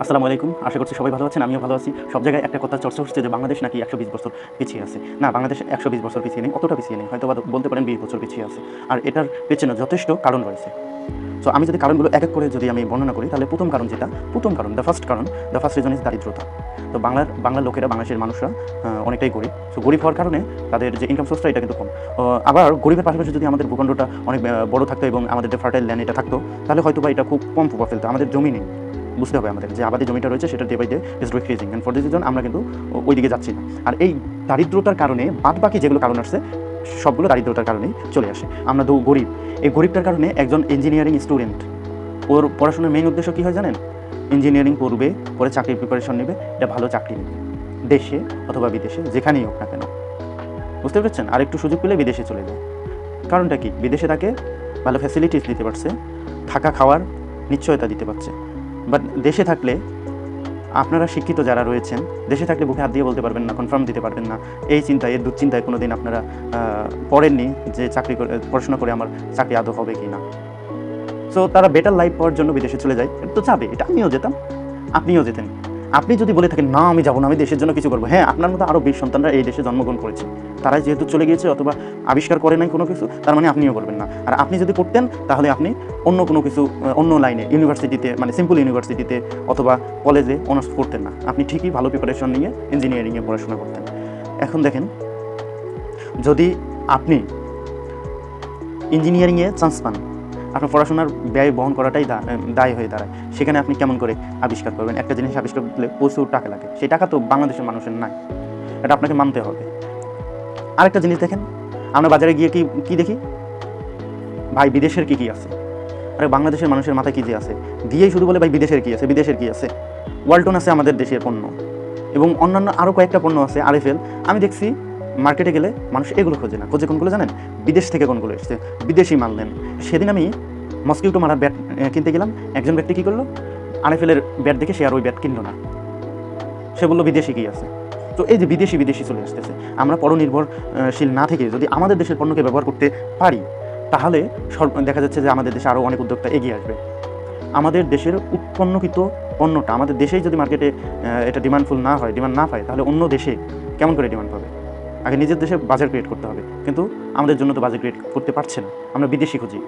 আসসালামু আলাইকুম। আশা করছি সবাই ভালো আছেন, আমিও ভালো আছি। সব জায়গায় একটা কথা চর্চা হচ্ছে যে বাংলাদেশ নাকি ১২০ বছর পিছিয়ে আছে। না, বাংলাদেশ ১২০ বছর পিছিয়ে নেই, অতটা পিছিয়ে নেই। হয়তোবা বলতে পারেন ২০ বছর পিছিয়ে আছে। আর এটার পেছনে যথেষ্ট কারণ রয়েছে। সো আমি যদি কারণগুলো এক এক করে যদি আমি বর্ণনা করি, তাহলে প্রথম কারণ, দ্য ফার্স্ট রিজন ইজ দারিদ্রতা। তো বাংলার লোকেরা, বাংলাদেশের মানুষরা অনেকটাই গরিব। সো গরিব হওয়ার কারণে তাদের যে ইনকাম সোর্সটা এটা কিন্তু কম। আবার গরিবের পাশাপাশি যদি আমাদের ভূখণ্ডটা অনেক বড় থাকতো এবং আমাদের যে ফার্টাইল ল্যান্ড এটা থাকতো, তাহলে হয়তো বা এটা খুব কম প্রভাব ফেলতো। আমাদের জমি নেই, বুঝতে হবে আমাদের যে আবাদি জমিটা রয়েছে সেটা day by day is decreasing, and for this reason আমরা কিন্তু ওই দিকে যাচ্ছি না। আর এই দারিদ্রতার কারণে বাদবাকি যেগুলো কারণ আসছে সবগুলো দারিদ্রতার কারণেই চলে আসে। আমরা তো গরিব, এই গরিবটার কারণে একজন ইঞ্জিনিয়ারিং স্টুডেন্ট, ওর পড়াশোনার মেইন উদ্দেশ্য কী হয় জানেন? ইঞ্জিনিয়ারিং পড়বে, পরে চাকরির প্রিপারেশন নেবে, এটা ভালো চাকরি নেবে, দেশে অথবা বিদেশে যেখানেই হোক না কেন, বুঝতে পেরেছেন? আর একটু সুযোগ পেলে বিদেশে চলে যায়। কারণটা কি? বিদেশে তাকে ভালো ফ্যাসিলিটিস দিতে পারছে, থাকা খাওয়ার নিশ্চয়তা দিতে পারছে। বাট দেশে থাকলে আপনারা শিক্ষিত যারা রয়েছেন, দেশে থাকলে বুকে হাত দিয়ে বলতে পারবেন না, কনফার্ম দিতে পারবেন না, এই চিন্তায়, এই দুশ্চিন্তায় কোনো দিন আপনারা পড়েননি যে পড়াশোনা করে আমার চাকরি আদৌ হবে কি না। সো তারা বেটার লাইফ পাওয়ার জন্য বিদেশে চলে যায়। তো যাবে, এটা আমিও যেতাম, আপনিও যেতেন। আপনি যদি বলে থাকেন না আমি যাবো না, আমি দেশের জন্য কিছু করবো, হ্যাঁ, আপনার মতো আরও ২০ সন্তানরা এই দেশে জন্মগ্রহণ করেছে, তারাই যেহেতু চলে গিয়েছে অথবা আবিষ্কার করে নাই কোনো কিছু, তার মানে আপনিও করবেন না। আর আপনি যদি করতেন তাহলে আপনি অন্য কোনো কিছু, অন্য লাইনে, ইউনিভার্সিটিতে, মানে সিম্পল ইউনিভার্সিটিতে অথবা কলেজে অনার্স পড়তেন না, আপনি ঠিকই ভালো প্রিপারেশন নিয়ে ইঞ্জিনিয়ারিংয়ে পড়াশোনা করতেন। এখন দেখেন, যদি আপনি ইঞ্জিনিয়ারিংয়ে চান্স পান, আপনার পড়াশোনার ব্যয় বহন করাটাই দায় হয়ে দাঁড়ায়। সেখানে আপনি কেমন করে আবিষ্কার করবেন? একটা জিনিস আবিষ্কার করলে প্রচুর টাকা লাগে, সেই টাকা তো বাংলাদেশের মানুষের নাই, এটা আপনাকে মানতে হবে। আরেকটা জিনিস দেখেন, আমরা বাজারে গিয়ে কি দেখি? ভাই বিদেশের কী আছে? আরে বাংলাদেশের মানুষের মাথায় কী যে আছে, দিয়েই শুধু বলে ভাই বিদেশের কী আছে। ওয়ালটন আছে আমাদের দেশের পণ্য, এবং অন্যান্য আরও কয়েকটা পণ্য আছে, আরএফএল। আমি দেখছি মার্কেটে গেলে মানুষ এগুলো খোঁজে না, খোঁজে কোনগুলো জানেন? বিদেশ থেকে কোনগুলো এসছে, বিদেশি মাল নেন। সেদিন আমি মসকিউটো মারার ব্যাট কিনতে গেলাম, একজন ব্যক্তি কী করলো, আরএফএলের ব্যাট দেখে সে আর ওই ব্যাট কিনলো না, সে বললো বিদেশি কী আছে। তো এই যে বিদেশি চলে আসতেছে, আমরা পরনির্ভরশীল না থেকে যদি আমাদের দেশের পণ্যকে ব্যবহার করতে পারি, তাহলে দেখা যাচ্ছে যে আমাদের দেশে আরও অনেক উদ্যোক্তা এগিয়ে আসবে। আমাদের দেশের উৎপন্নকৃত পণ্যটা আমাদের দেশেই যদি মার্কেটে এটা ডিমান্ড না পায়, তাহলে অন্য দেশে কেমন করে ডিমান্ড পাবে? আগে নিজের দেশে বাজার ক্রিয়েট করতে হবে, কিন্তু আমাদের জন্য তো বাজার ক্রিয়েট করতে পারছে না, আমরা বিদেশি খুঁজি।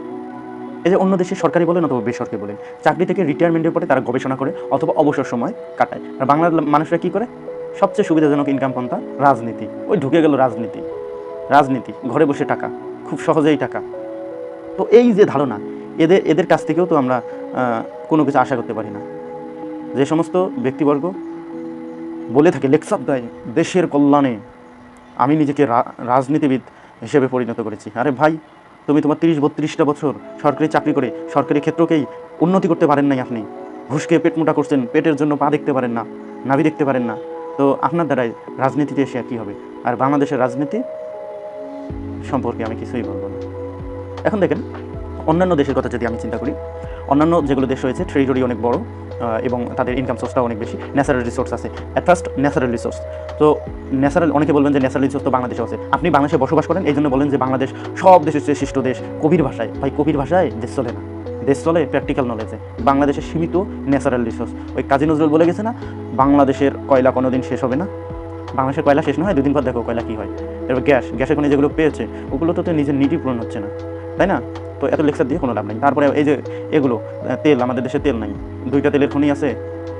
এই যে অন্য দেশে সরকারি বলেন অথবা বেসরকারি বলেন, চাকরি থেকে রিটায়ারমেন্টের পরে তারা গবেষণা করে অথবা অবসর সময় কাটায়। আর বাংলার মানুষরা কী করে? সবচেয়ে সুবিধাজনক ইনকাম পন্থা রাজনীতি। ওই ঢুকে গেল রাজনীতি, ঘরে বসে টাকা, খুব সহজেই টাকা। তো এই যে ধারণা, এদের কাছ থেকেও তো আমরা কোনো কিছু আশা করতে পারি না। যে সমস্ত ব্যক্তিবর্গ বলে থাকে, লেকচার দেয় দেশের কল্যাণে, আমি নিজেকে রাজনীতিবিদ হিসেবে পরিণত করেছি। আরে ভাই, তুমি তোমার ৩০-৩২টা বছর সরকারি চাকরি করে সরকারি ক্ষেত্রকেই উন্নতি করতে পারেন নাই। আপনি ঘুষকে পেট মোটা করছেন, পেটের জন্য পা দেখতে পারেন না, নাভি দেখতে পারেন না। তো আপনার দ্বারাই রাজনীতিতে এসে আর কী হবে? আর বাংলাদেশের রাজনীতি সম্পর্কে আমি কিছুই বলবো না। এখন দেখেন, অন্যান্য দেশের কথা যদি আমি চিন্তা করি, অন্যান্য যেগুলো দেশ রয়েছে টেরিটরি অনেক বড়, এবং তাদের ইনকাম সোর্সটাও অনেক বেশি, ন্যাচারাল রিসোর্স আছে। অ্যাট ফার্স্ট ন্যাচারাল রিসোর্স, তো অনেকে বলবেন যে ন্যাচারাল রিসোর্স তো বাংলাদেশে আছে। আপনি বাংলাদেশে বসবাস করেন, এই জন্য বলেন যে বাংলাদেশ সব দেশের চেয়ে সৃষ্ট দেশ। কবির ভাষায়, ভাই কবির ভাষায় দেশ চলে না, দেশ চলে প্র্যাকটিক্যাল নলেজে। বাংলাদেশের সীমিত ন্যাচারাল রিসোর্স, ওই কাজী নজরুল বলে গেছে না, বাংলাদেশের কয়লা কোনোদিন শেষ হবে না। বাংলাদেশের কয়লা শেষ না হয়, 2 দিন পর দেখো কয়লা কী হয়। এবার গ্যাসের কোনো যেগুলো পেয়েছে ওগুলো তো নিজের নিডই পূরণ হচ্ছে না, তাই না? তো এত লেকচার দিয়ে কোনো লাভ নেই। তারপরে এই যে এগুলো তেল, আমাদের দেশে তেল নাই, 2টা তেলের খনি আছে,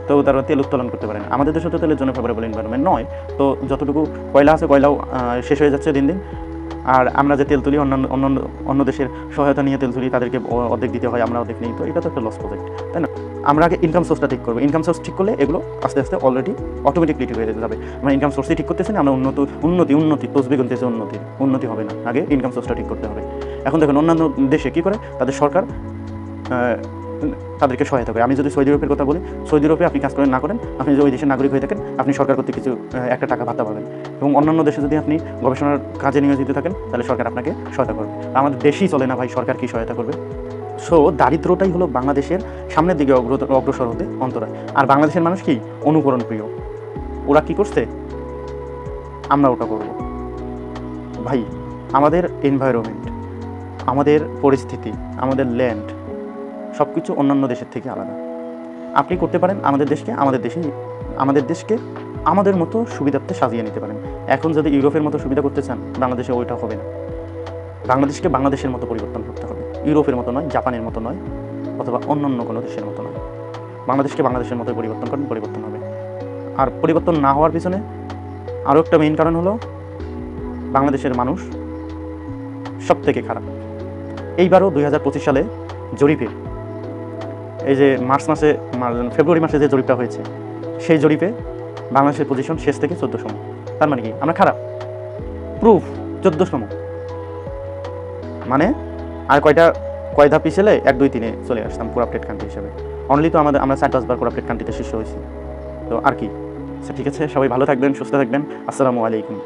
তো তারা তেল উত্তোলন করতে পারে না। আমাদের দেশে তো তেলের জন্য ফেভারেবল এনভায়রনমেন্ট নয়। তো যতটুকু কয়লা আছে, কয়লাও শেষ হয়ে যাচ্ছে দিন দিন। আর আমরা যে তেল তুলি, অন্য দেশের সহায়তা নিয়ে তেল তুলি, তাদেরকে অর্ধেক দিতে হয়, আমরা অর্ধেক নিই। তো এটা তো একটা লস প্রজেক্ট, তাই না? আমরা আগে ইনকাম সোর্সটা ঠিক করবো। ইনকাম সোর্স ঠিক করলে এগুলো আস্তে আস্তে অলরেডি অটোমেটিকলি ঠিক হয়ে যাবে। আমরা ইনকাম সোর্সই ঠিক করতেছি না, আমরা উন্নতি তসবি গুনতেছি, উন্নতি হবে না। আগে ইনকাম সোর্সটা ঠিক করতে হবে। এখন দেখুন অন্যান্য দেশে কী করে, তাদের সরকার তাদেরকে সহায়তা করে। আমি যদি সৌদি আরবের কথা বলি, সৌদি আরবে আপনি কাজ করেন না করেন, আপনি যদি ওই দেশের নাগরিক হয়ে থাকেন, আপনি সরকার কর্তৃক কিছু একটা টাকা ভাতা পাবেন। এবং অন্যান্য দেশে যদি আপনি গবেষণার কাজে নিয়োজিত থাকেন, তাহলে সরকার আপনাকে সহায়তা করবে। আমাদের দেশই চলে না ভাই, সরকার কি সহায়তা করবে? সো দারিদ্রটাই হলো বাংলাদেশের সামনের দিকে অগ্রসর হতে অন্তরায়। আর বাংলাদেশের মানুষ কি অনুকরণ প্রিয়, ওরা কি করছে আমরা ওটা করব। ভাই আমাদের এনভায়রনমেন্ট, আমাদের পরিস্থিতি, আমাদের ল্যান্ড সব কিছু অন্যান্য দেশের থেকে আলাদা। আপনি করতে পারেন আমাদের দেশকে আমাদের মতো সুবিধার্থে সাজিয়ে নিতে পারেন। এখন যদি ইউরোপের মতো সুবিধা করতে চান, বাংলাদেশে ওইটা হবে না। বাংলাদেশকে বাংলাদেশের মতো পরিবর্তন করতে হবে, ইউরোপের মতো নয়, জাপানের মতো নয়, অথবা অন্যান্য কোনো দেশের মতো নয়। বাংলাদেশকে বাংলাদেশের মতো পরিবর্তন করেন, পরিবর্তন হবে। আর পরিবর্তন না হওয়ার পিছনে আরও একটা মেইন কারণ হলো বাংলাদেশের মানুষ সব থেকে খারাপ। এইবারও 2025 সালে জরিপে, এই যে ফেব্রুয়ারি মাসে যে জরিপটা হয়েছে, সেই জরিপে বাংলাদেশের পজিশন শেষ থেকে 14তম। তার মানে কি আমরা খারাপ? প্রুফ 14তম। মানে আর কয় ধাপ পিছলে 1, 2, 3-এ চলে আসতাম করাপ্টেড কান্ট্রি হিসেবে। অনলি তো আমরা 4-5 বার করাপ্টেড কান্ট্রিতে শীর্ষ হয়েছি, তো আর কি। আচ্ছা ঠিক আছে, সবাই ভালো থাকবেন, সুস্থ থাকবেন। আসসালামু আলাইকুম।